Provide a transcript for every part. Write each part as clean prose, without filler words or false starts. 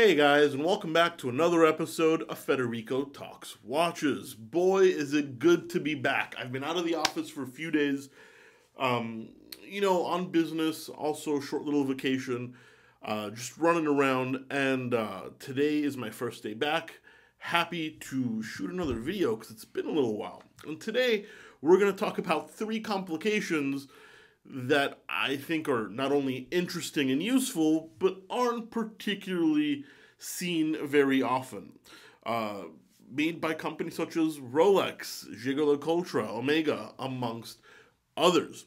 Hey guys, and welcome back to another episode of Federico Talks Watches. Boy, is it good to be back. I've been out of the office for a few days, on business, also a short little vacation, just running around, and today is my first day back. Happy to shoot another video because it's been a little while. And today, we're going to talk about 3 complications that I think are not only interesting and useful, but aren't particularly seen very often. Made by companies such as Rolex, Jaeger LeCoutlre, Omega, amongst others.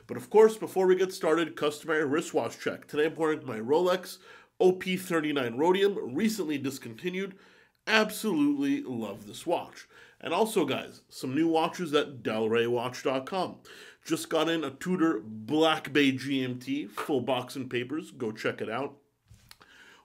But of course, before we get started, customary wristwatch check. Today I'm wearing my Rolex OP39 Rhodium, recently discontinued. Absolutely love this watch. And also, guys, some new watches at delraywatch.com. Just got in a Tudor Black Bay GMT, full box and papers. Go check it out.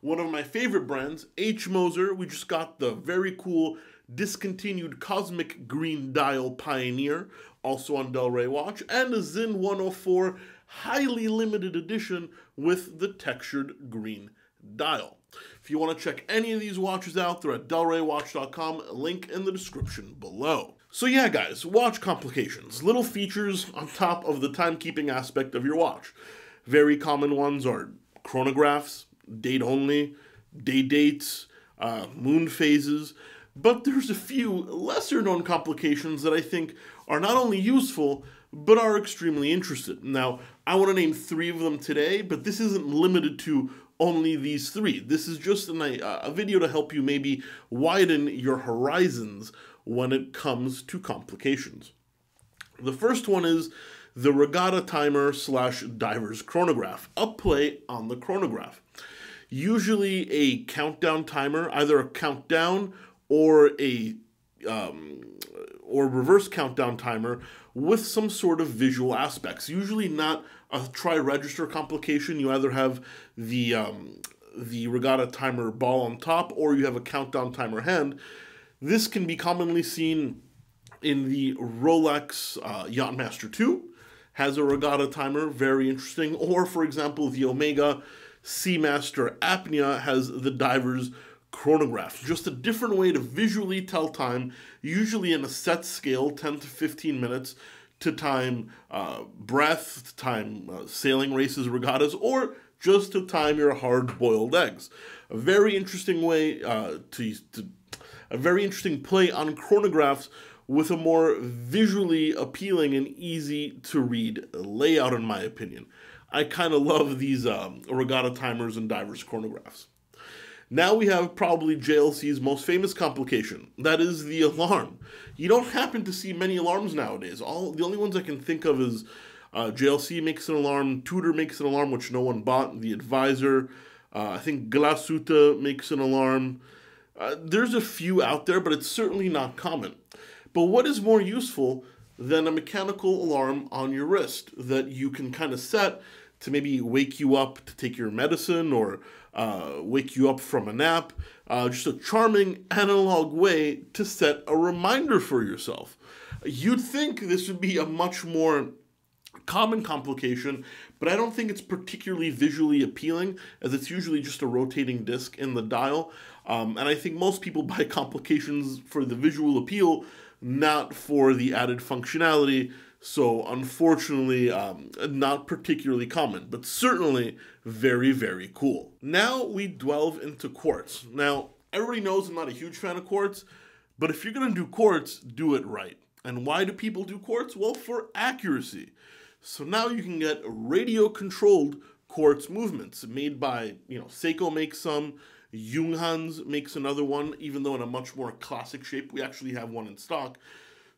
One of my favorite brands, H. Moser. We just got the very cool discontinued Cosmic Green Dial Pioneer, also on Del Rey Watch, and a Zin 104 highly limited edition with the textured green dial. If you want to check any of these watches out, they're at delraywatch.com, link in the description below. So yeah, guys, watch complications. Little features on top of the timekeeping aspect of your watch. Very common ones are chronographs, date only, day dates, moon phases, but there's a few lesser known complications that I think are not only useful, but are extremely interesting. Now, I want to name 3 of them today, but this isn't limited to only these 3. This is just a video to help you maybe widen your horizons when it comes to complications. The first one is the Regatta timer / diver's chronograph, a play on the chronograph. Usually a countdown timer, either a countdown or a reverse countdown timer with some sort of visual aspects. Usually not a tri-register complication. You either have the Regatta timer ball on top or you have a countdown timer hand. This can be commonly seen in the Rolex Yachtmaster 2, has a Regatta timer, very interesting. Or, for example, the Omega Seamaster Apnea has the diver's chronograph. Just a different way to visually tell time, usually in a set scale, 10 to 15 minutes, to time breath, to time sailing races, regattas, or just to time your hard-boiled eggs. A very interesting way a very interesting play on chronographs with a more visually appealing and easy to read layout, in my opinion. I kind of love these Regatta timers and divers chronographs. Now we have probably JLC's most famous complication. That is the alarm. You don't happen to see many alarms nowadays. The only ones I can think of is JLC makes an alarm, Tudor makes an alarm, which no one bought, the Advisor. I think Glasuta makes an alarm. There's a few out there, but it's certainly not common. But what is more useful than a mechanical alarm on your wrist that you can kind of set to maybe wake you up to take your medicine or wake you up from a nap? Just a charming analog way to set a reminder for yourself. You'd think this would be a much more common complication, but I don't think it's particularly visually appealing, as it's usually just a rotating disc in the dial. And I think most people buy complications for the visual appeal, not for the added functionality. So unfortunately, not particularly common, but certainly very, very cool. Now we delve into quartz. Now, everybody knows I'm not a huge fan of quartz, but if you're going to do quartz, do it right. And why do people do quartz? Well, for accuracy. So now you can get radio-controlled quartz movements made by, Seiko makes some, Junghans makes another one, even though in a much more classic shape. We actually have one in stock.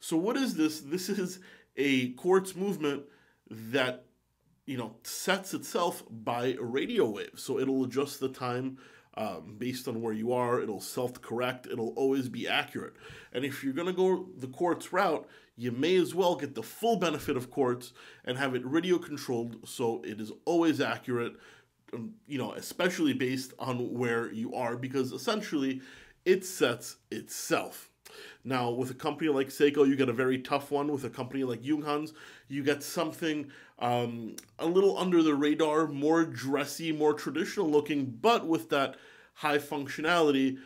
So what is this? This is a quartz movement that, sets itself by a radio wave. So it'll adjust the time based on where you are. It'll self-correct. It'll always be accurate. And if you're going to go the quartz route, you may as well get the full benefit of quartz and have it radio controlled so it is always accurate, especially based on where you are, because essentially it sets itself. Now, with a company like Seiko, you get a very tough one. With a company like Junghans, you get something a little under the radar, more dressy, more traditional looking, but with that high functionality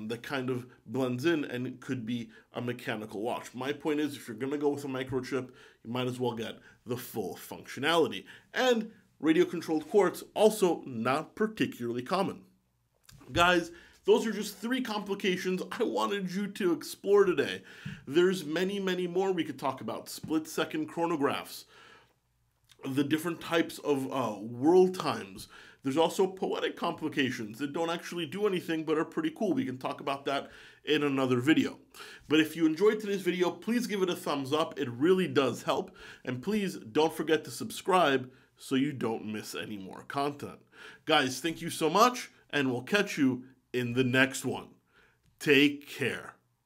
that kind of blends in and it could be a mechanical watch. My point is, if you're going to go with a microchip, you might as well get the full functionality. And radio-controlled quartz, also not particularly common. Guys, those are just 3 complications I wanted you to explore today. There's many, many more we could talk about. Split-second chronographs, the different types of world times. There's also poetic complications that don't actually do anything but are pretty cool. We can talk about that in another video. But if you enjoyed today's video, please give it a thumbs up. It really does help. And please don't forget to subscribe so you don't miss any more content. Guys, thank you so much, and we'll catch you in the next one. Take care.